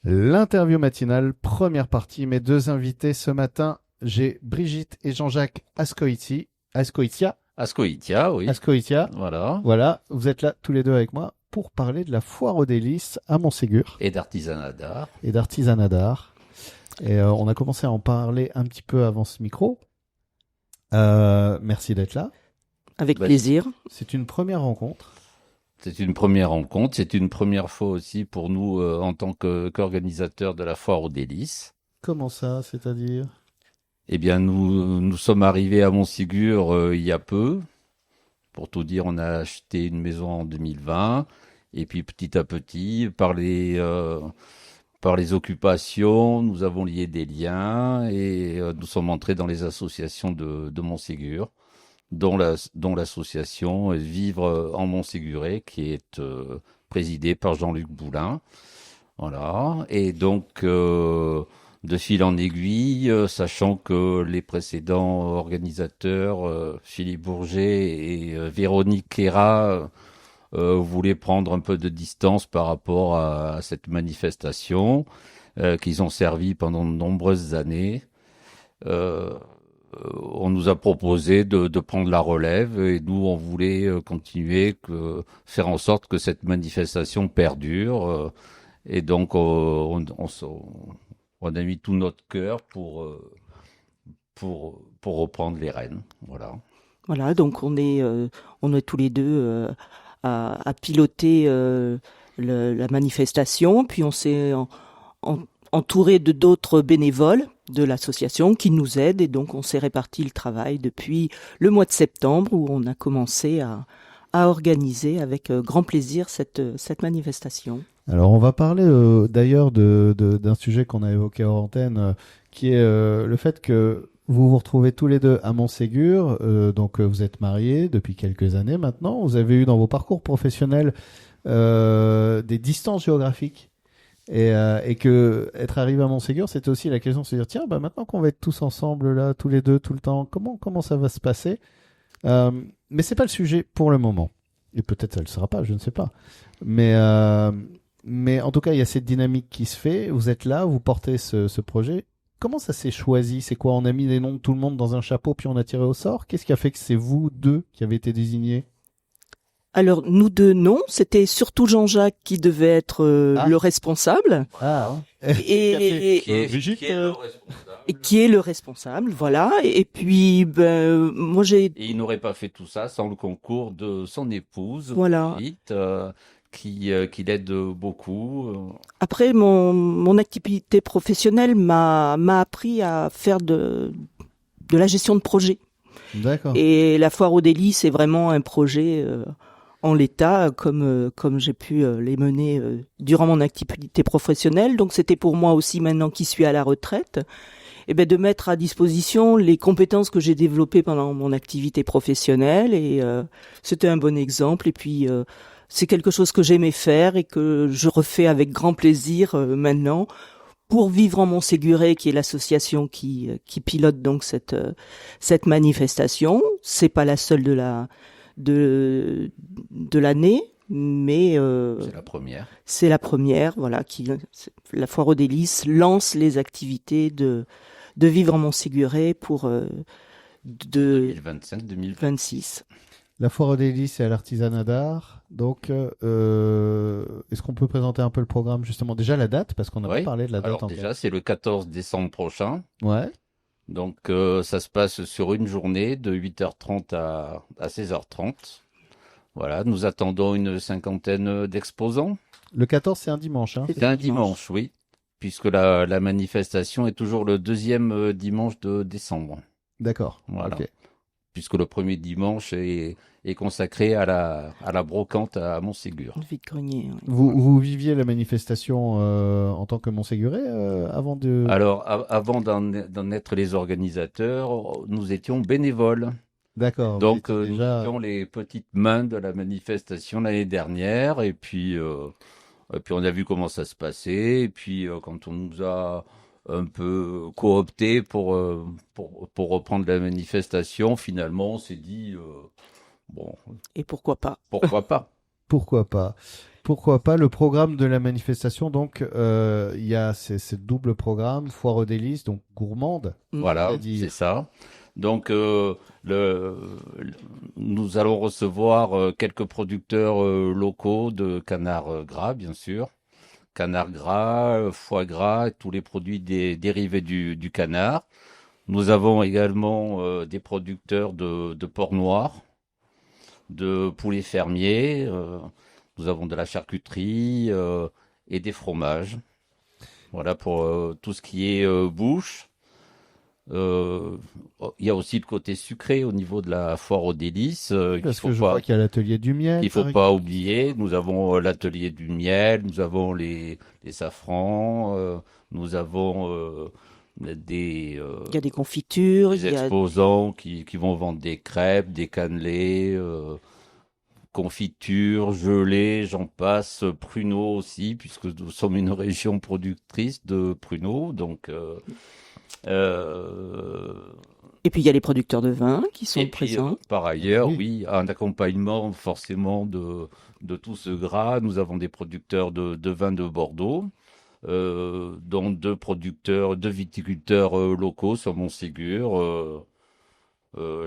L'interview matinale, première partie. Mes deux invités ce matin, j'ai Brigitte et Jean-Jacques Ascoïtia, oui. Ascoïtia. Voilà. Voilà, vous êtes là tous les deux avec moi pour parler de la foire aux délices à Montségur Et d'artisanat d'art. et d'artisanat d'art. Et on a commencé à en parler un petit peu avant ce micro. Merci d'être là. Avec Bah, plaisir. C'est une première rencontre. C'est une première rencontre. C'est une première fois aussi pour nous en tant qu'organisateurs de la foire aux délices. Comment ça, c'est-à-dire? Eh bien, nous sommes arrivés à Montségur il y a peu. Pour tout dire, on a acheté une maison en 2020. Et puis petit à petit, par les occupations, nous avons lié des liens et nous sommes entrés dans les associations de Montségur, dont l'association Vivre en Montséguré, qui est présidée par Jean-Luc Boulin. Voilà. Et donc, de fil en aiguille, sachant que les précédents organisateurs, Philippe Bourget et Véronique Kera, voulaient prendre un peu de distance par rapport à cette manifestation, qu'ils ont servi pendant de nombreuses années. Euh, on nous a proposé de prendre la relève et nous on voulait continuer, faire en sorte que cette manifestation perdure. Et donc on a mis tout notre cœur pour reprendre les rênes. Voilà. Voilà, donc on est tous les deux à piloter la manifestation, puis on s'est entouré de d'autres bénévoles de l'association qui nous aident, et donc on s'est réparti le travail depuis le mois de septembre où on a commencé à organiser avec grand plaisir cette manifestation. Alors, on va parler d'ailleurs d'un sujet qu'on a évoqué hors antenne, qui est le fait que vous vous retrouvez tous les deux à Montségur. Donc, vous êtes mariés depuis quelques années maintenant. Vous avez eu dans vos parcours professionnels des distances géographiques. Et que être arrivé à Montségur, c'était aussi la question de se dire, tiens, bah maintenant qu'on va être tous ensemble là, tous les deux, tout le temps, comment ça va se passer? Mais c'est pas le sujet pour le moment. Et peut-être ça le sera pas, je ne sais pas. Mais mais en tout cas, il y a cette dynamique qui se fait. Vous êtes là, vous portez ce projet. Comment ça s'est choisi? C'est quoi? On a mis les noms de tout le monde dans un chapeau puis on a tiré au sort? Qu'est-ce qui a fait que c'est vous deux qui avez été désignés? Alors nous deux non, c'était surtout Jean-Jacques qui devait être le responsable. Ah, Et, Brigitte, qui est le responsable. et qui est le responsable, voilà. Et puis, moi j'ai, Et il n'aurait pas fait tout ça sans le concours de son épouse, voilà. Brigitte, qui l'aide beaucoup. Après, mon activité professionnelle m'a appris à faire de la gestion de projet. d'accord. Et la foire aux délices, c'est vraiment un projet en l'état, comme j'ai pu les mener durant mon activité professionnelle. Donc, c'était pour moi aussi, maintenant qui suis à la retraite, et ben de mettre à disposition les compétences que j'ai développées pendant mon activité professionnelle. Et c'était un bon exemple. Et puis c'est quelque chose que j'aimais faire et que je refais avec grand plaisir maintenant pour Vivre en Montséguré, qui est l'association qui pilote donc cette manifestation. C'est pas la seule de l'année, mais C'est la première. c'est la première, voilà, la Foire aux délices lance les activités de Vivre en Montséguré pour 2025-2026. 26. La foire aux délices et à l'artisanat d'art. Donc, est-ce qu'on peut présenter un peu le programme, justement? Déjà la date, parce qu'on n'a pas Oui. parlé de la date Alors encore. déjà, c'est le 14 décembre prochain. Ouais, Donc ça se passe sur une journée de 8h30 à 16h30. Voilà, nous attendons une cinquantaine d'exposants. le 14, c'est un dimanche, hein? C'est un dimanche, oui, puisque la manifestation est toujours le deuxième dimanche de décembre. D'accord. Voilà. Ok. Puisque le premier dimanche est consacré à la brocante à Montségur. Vide-grenier. Oui. Vous viviez la manifestation en tant que Montséguré avant de... Alors, avant d'en être les organisateurs, nous étions bénévoles. D'accord. Vous Donc, étiez nous déjà... étions les petites mains de la manifestation l'année dernière. Et puis, on a vu comment ça se passait. Et puis, quand on nous a un peu coopté pour reprendre la manifestation, finalement, on s'est dit, bon, Et pourquoi pas? pourquoi pas? Pourquoi pas? Pourquoi pas le programme de la manifestation. Donc, il y a ce double programme, foire aux délices, donc gourmande. Voilà, C'est-à-dire- c'est ça. Donc, nous allons recevoir quelques producteurs locaux de canard gras, bien sûr. Canard gras, foie gras, tous les produits dérivés du canard. Nous avons également des producteurs de porc noir, de poulets fermiers. Nous avons de la charcuterie et des fromages. Voilà pour tout ce qui est bouche. Euh, il y a aussi le côté sucré au niveau de la foire aux délices Parce que je vois qu'il y a l'atelier du miel. qu'il faut pas oublier. Nous avons l'atelier du miel, nous avons les safrans, nous avons des Il y a des confitures, des exposants qui vont vendre des crêpes, des cannelés, confitures, gelées, j'en passe, pruneaux aussi, puisque nous sommes une région productrice de pruneaux, donc et puis il y a les producteurs de vin qui sont et puis, présents. par ailleurs, Oui. oui, un accompagnement forcément de tout ce gras. Nous avons des producteurs de vin de Bordeaux, dont deux viticulteurs locaux sur Montségur,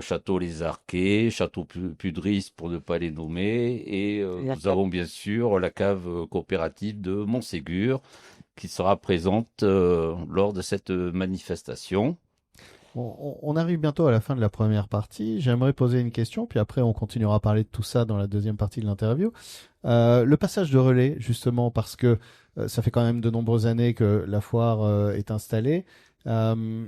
Château Les Arquets, Château Pudris pour ne pas les nommer, et nous avons bien sûr la cave coopérative de Montségur qui sera présente lors de cette manifestation. On arrive bientôt à la fin de la première partie. J'aimerais poser une question, puis après on continuera à parler de tout ça dans la deuxième partie de l'interview. Le passage de relais, justement, parce que ça fait quand même de nombreuses années que la foire est installée.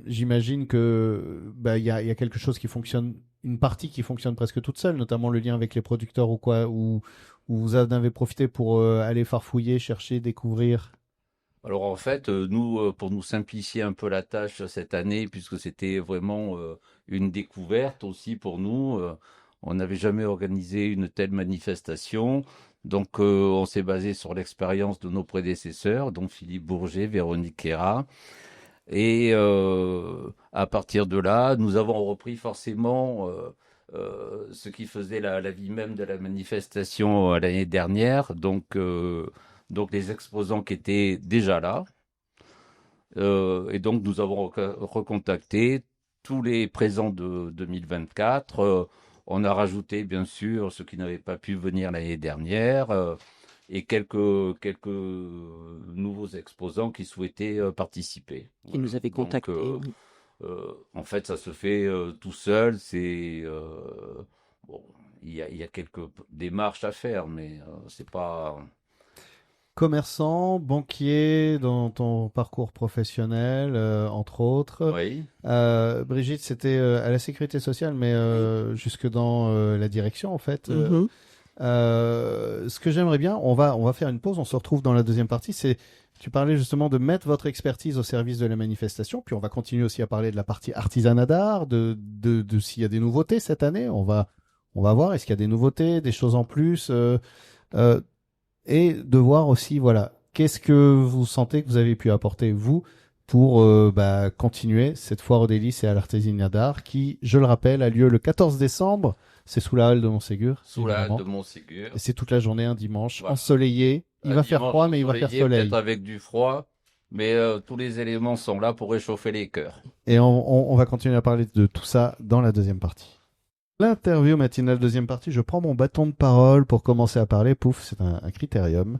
J'imagine que il y a quelque chose qui fonctionne, une partie qui fonctionne presque toute seule, notamment le lien avec les producteurs ou quoi, où vous en avez profité pour aller farfouiller, chercher, découvrir. Alors en fait, nous, pour nous simplifier un peu la tâche cette année, puisque c'était vraiment une découverte aussi pour nous, on n'avait jamais organisé une telle manifestation. Donc on s'est basé sur l'expérience de nos prédécesseurs, dont Philippe Bourget, Véronique Héra. Et à partir de là, nous avons repris forcément ce qui faisait la vie même de la manifestation l'année dernière. Donc les exposants qui étaient déjà là. Et donc nous avons recontacté tous les présents de 2024. On a rajouté bien sûr ceux qui n'avaient pas pu venir l'année dernière et quelques nouveaux exposants qui souhaitaient participer. Qui nous avaient contactés. Donc, en fait, ça se fait tout seul. C'est bon, il y a quelques démarches à faire, mais c'est pas. Commerçant, banquier dans ton parcours professionnel, entre autres. Oui. Brigitte, c'était à la sécurité sociale, mais jusque dans la direction, en fait. Mhm. Ce que j'aimerais bien, on va faire une pause, on se retrouve dans la deuxième partie. Tu parlais justement de mettre votre expertise au service de la manifestation, puis on va continuer aussi à parler de la partie artisanat d'art, de s'il y a des nouveautés cette année. On va voir, est-ce qu'il y a des nouveautés, des choses en plus. Et de voir aussi, voilà, qu'est-ce que vous sentez que vous avez pu apporter, vous, pour continuer cette foire aux délices et à l'artisanat d'art qui, je le rappelle, a lieu le 14 décembre. C'est sous la halle de Montségur. Sous la halle de Montségur. Et c'est toute la journée, un dimanche, Voilà. ensoleillé. Il va faire froid, mais il va faire soleil. Peut-être avec du froid, mais tous les éléments sont là pour réchauffer les cœurs. Et on va continuer à parler de tout ça dans la deuxième partie. L'interview matinale, deuxième partie, je prends mon bâton de parole pour commencer à parler. Pouf, c'est un critérium.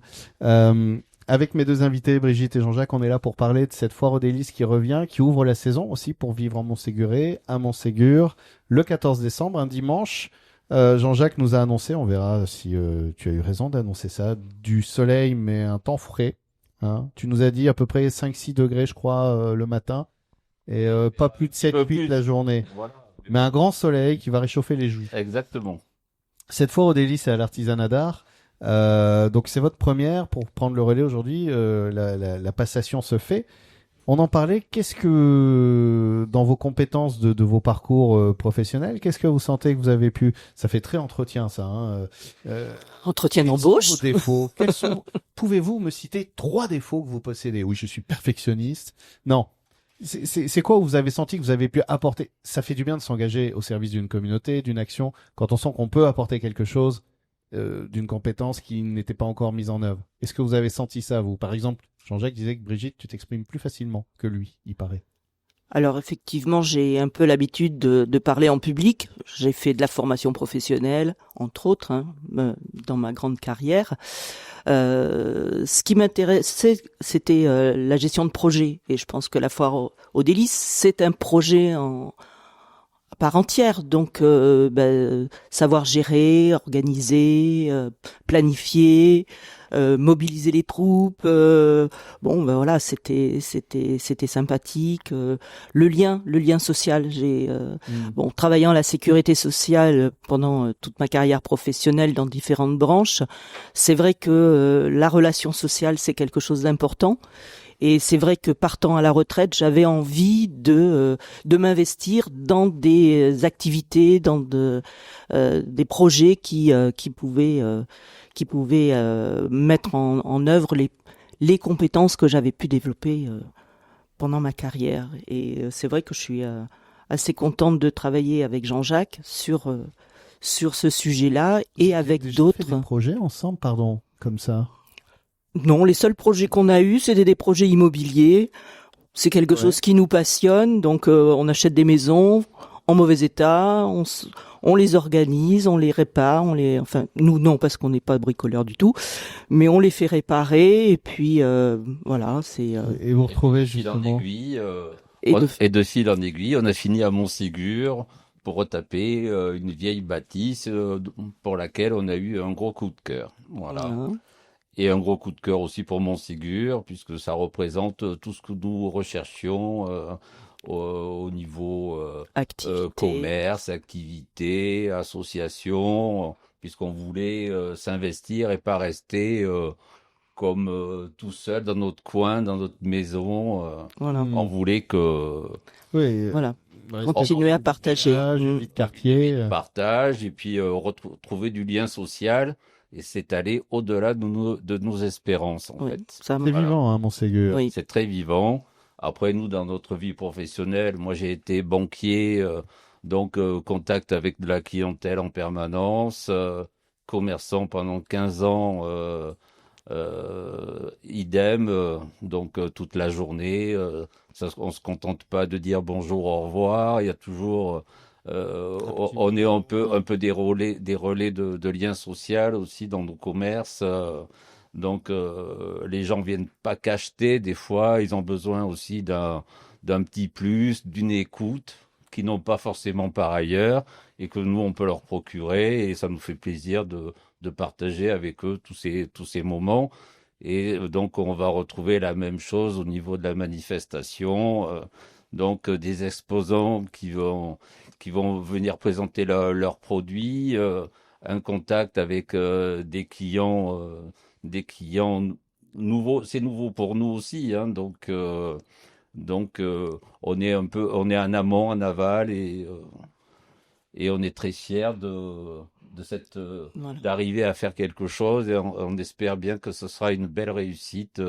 Avec mes deux invités, Brigitte et Jean-Jacques, on est là pour parler de cette foire aux délices qui revient, qui ouvre la saison aussi pour vivre en Montséguré, à Montségur, le 14 décembre, un dimanche. Jean-Jacques nous a annoncé, on verra si tu as eu raison d'annoncer ça, du soleil, mais un temps frais. Hein. Tu nous as dit à peu près 5-6 degrés, je crois, le matin, et pas plus de 7-8 la journée. Voilà. Mais un grand soleil qui va réchauffer les joues. Exactement. Cette foire aux délices et à l'artisanat d'art, donc c'est votre première pour prendre le relais aujourd'hui. La passation se fait. On en parlait. Qu'est-ce que, dans vos compétences de vos parcours professionnels, qu'est-ce que vous sentez que vous avez pu... Ça fait très entretien, ça. Hein, Entretien quels d'embauche. sont vos défauts Pouvez-vous me citer 3 défauts que vous possédez? Oui, je suis perfectionniste. Non. C'est quoi où vous avez senti que vous avez pu apporter? Ça fait du bien de s'engager au service d'une communauté, d'une action, quand on sent qu'on peut apporter quelque chose d'une compétence qui n'était pas encore mise en œuvre. Est-ce que vous avez senti ça, vous? Par exemple, Jean-Jacques disait que Brigitte, tu t'exprimes plus facilement que lui, il paraît. Alors effectivement, j'ai un peu l'habitude de parler en public. J'ai fait de la formation professionnelle, entre autres, dans ma grande carrière. Ce qui m'intéressait, c'était la gestion de projet. Et je pense que la foire aux délices, c'est un projet à part entière. Donc, savoir gérer, organiser, planifier, mobiliser les troupes. Voilà, c'était sympathique. Le lien social. J'ai travaillant à la sécurité sociale pendant toute ma carrière professionnelle dans différentes branches, c'est vrai que la relation sociale, c'est quelque chose d'important. Et c'est vrai que partant à la retraite, j'avais envie de m'investir dans des activités, dans des projets qui pouvaient mettre en œuvre les compétences que j'avais pu développer pendant ma carrière. Et c'est vrai que je suis assez contente de travailler avec Jean-Jacques sur ce sujet-là et avec d'autres. Fait des projets ensemble, pardon, comme ça? Non, les seuls projets qu'on a eus, c'était des projets immobiliers. C'est quelque chose qui nous passionne. Donc, on achète des maisons en mauvais état, on les organise, on les répare, nous non, parce qu'on n'est pas bricoleurs du tout, mais on les fait réparer. Et puis, voilà, c'est... Et vous retrouvez justement... Et de fil en aiguille, on a fini à Montségur pour retaper une vieille bâtisse pour laquelle on a eu un gros coup de cœur. Voilà. Et un gros coup de cœur aussi pour Montségur, puisque ça représente tout ce que nous recherchions au niveau commerce, activité, association, puisqu'on voulait s'investir et pas rester comme tout seul dans notre coin, dans notre maison. On voulait que... continuer à partager. Quartier. Partage et puis retrouver du lien social. Et c'est aller au-delà de nos espérances, en fait. C'est vivant, Montségur. Oui. C'est très vivant. Après, nous, dans notre vie professionnelle, moi, j'ai été banquier, donc contact avec de la clientèle en permanence, commerçant pendant 15 ans, idem, donc toute la journée. On se contente pas de dire bonjour, au revoir. Il y a toujours... on est un peu des relais de liens sociaux aussi dans nos commerces. Donc, les gens viennent pas qu'acheter. Des fois, ils ont besoin aussi d'un petit plus, d'une écoute qu'ils n'ont pas forcément par ailleurs et que nous, on peut leur procurer. Et ça nous fait plaisir de partager avec eux tous ces moments. Et donc, on va retrouver la même chose au niveau de la manifestation. Donc, des exposants qui vont venir présenter leurs produits, un contact avec des clients nouveaux. C'est nouveau pour nous aussi, hein, donc on est en amont, en aval, et on est très fiers d'arriver à faire quelque chose, et on espère bien que ce sera une belle réussite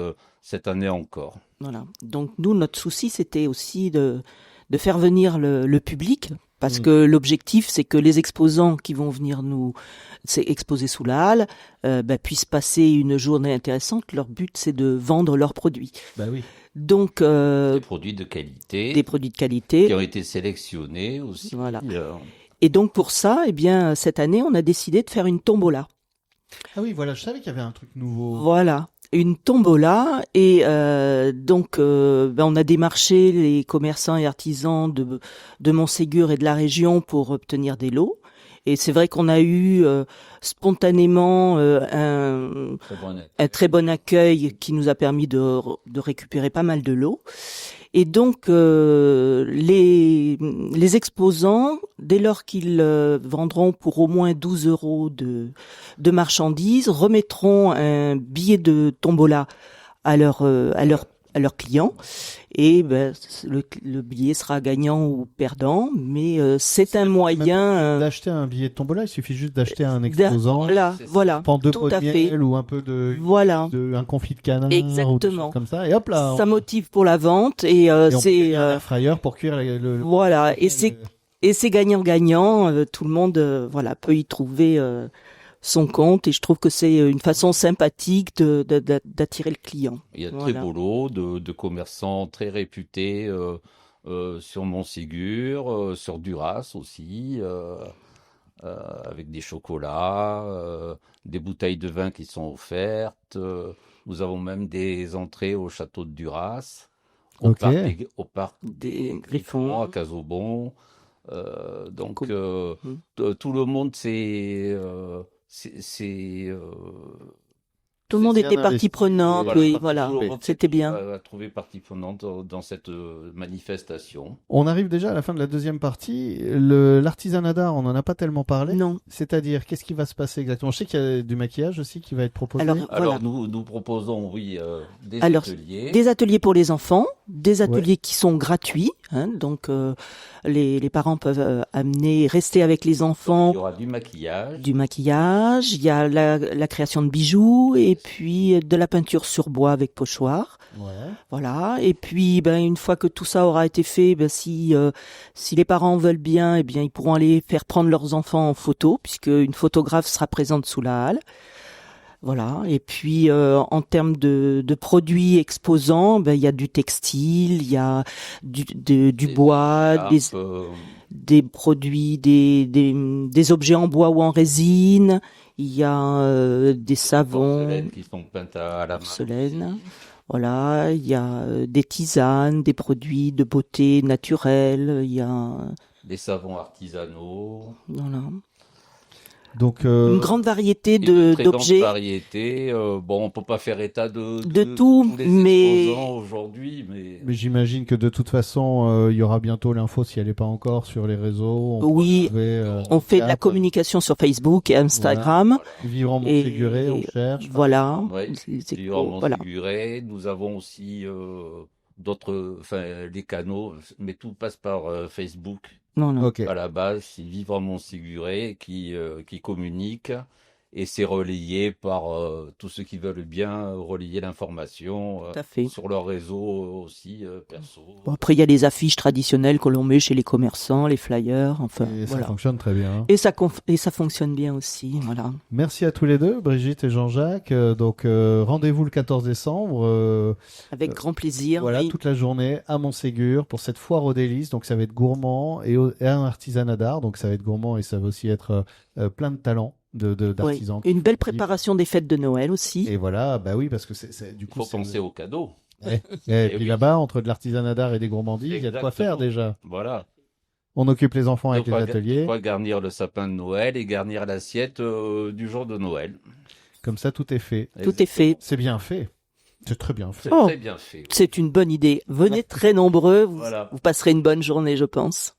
cette année encore. Voilà. Donc nous, notre souci, c'était aussi de faire venir le public. Parce que l'objectif, c'est que les exposants qui vont venir nous exposer sous la halle puissent passer une journée intéressante. Leur but, c'est de vendre leurs produits. Bah oui. Donc des produits de qualité. Des produits de qualité qui ont été sélectionnés aussi. Voilà. Et donc pour ça, cette année, on a décidé de faire une tombola. Ah oui, voilà, je savais qu'il y avait un truc nouveau. Voilà. Une tombola et on a démarché les commerçants et artisans de Montségur et de la région pour obtenir des lots. Et c'est vrai qu'on a eu spontanément un très bon accueil qui nous a permis de récupérer pas mal de lots. Et donc les exposants, dès lors qu'ils vendront pour au moins 12 € de marchandises, remettront un billet de tombola à leurs clients. Et le billet sera gagnant ou perdant, mais c'est un moyen d'acheter un billet de tombola. Il suffit juste d'acheter un exposant. Voilà, prendre 2 pots de miel ou un peu un confit de canard. Exactement. Ou comme ça. Et hop là. Ça motive pour la vente et c'est un air fryer pour cuire le voilà. Et c'est gagnant-gagnant. Tout le monde peut y trouver son compte et je trouve que c'est une façon sympathique d'attirer le client. Il y a de Voilà. très beaux lots de commerçants très réputés sur Montségur, sur Duras aussi, avec des chocolats, des bouteilles de vin qui sont offertes. Nous avons même des entrées au château de Duras, Ok. au parc Des des Griffons. à Casaubon. Donc Cool. tout le monde Tout le monde bien était partie investi, prenante, et- oui, tout voilà, le monde c'était bien. a trouvé partie prenante dans cette manifestation. On arrive déjà à la fin de la deuxième partie. L'artisanat d'art, on n'en a pas tellement parlé. Non. C'est-à-dire, qu'est-ce qui va se passer exactement? Je sais qu'il y a du maquillage aussi qui va être proposé. Alors, Alors voilà. nous proposons, oui, des Alors, ateliers. Des ateliers pour les enfants, des ateliers qui sont gratuits, hein, donc les parents peuvent rester avec les Il enfants, y aura du maquillage. du maquillage, il y a la création de bijoux et puis de la peinture sur bois avec pochoir. Ouais. Voilà. Et puis, une fois que tout ça aura été fait, si les parents veulent bien, eh bien, ils pourront aller faire prendre leurs enfants en photo, puisque une photographe sera présente sous la halle. Voilà. Et puis, en termes de produits exposants, il y a du textile, il y a du bois, des produits, des objets en bois ou en résine. Il y a des savons, porcelaines qui sont peintes à la main. porcelaine. Voilà, il y a des tisanes, des produits de beauté naturelle, il y a Des savons artisanaux. voilà, Donc, une grande variété Une très grande d'objets. variété. Bon, on peut pas faire état de tout, tous les mais- exposants aujourd'hui, mais j'imagine que de toute façon, il y aura bientôt l'info si elle n'est pas encore sur les réseaux. Oui, on fait de la Cap, communication sur Facebook et Instagram. Vivre en Et- Montséguré, on cherche. Voilà. Ouais, C'est- voilà. voilà. Nous avons aussi les canaux, mais tout passe par Facebook. Non, non. Ok. À la base, c'est Vivre en Montséguré qui communique et c'est relayé par tous ceux qui veulent bien relayer l'information Tout à fait. sur leur réseau aussi perso. Bon, après, il y a les affiches traditionnelles que l'on met chez les commerçants, les flyers, enfin, Et ça voilà. fonctionne très bien. Et ça fonctionne bien aussi, voilà. Merci à tous les deux, Brigitte et Jean-Jacques. Donc, rendez-vous le 14 décembre. Avec grand plaisir. Voilà, oui. toute la journée à Montségur pour cette foire aux délices. Donc, ça va être gourmand et un artisanat d'art. Donc, ça va être gourmand et ça va aussi être plein de talents d'artisans. Oui. Une belle préparation des fêtes de Noël aussi. Et voilà, bah oui, parce que du Il coup, faut penser aux cadeaux. Et puis oui. là-bas, entre de l'artisanat d'art et des gourmandises, il y a de quoi faire déjà. Voilà. On occupe les enfants avec De les quoi ateliers. de quoi garnir le sapin de Noël et garnir l'assiette du jour de Noël. Comme ça, tout est fait. Tout est fait. C'est bien fait. C'est très bien fait. C'est Oh. très bien fait. C'est une bonne idée. Venez très nombreux, vous Voilà. passerez une bonne journée, je pense.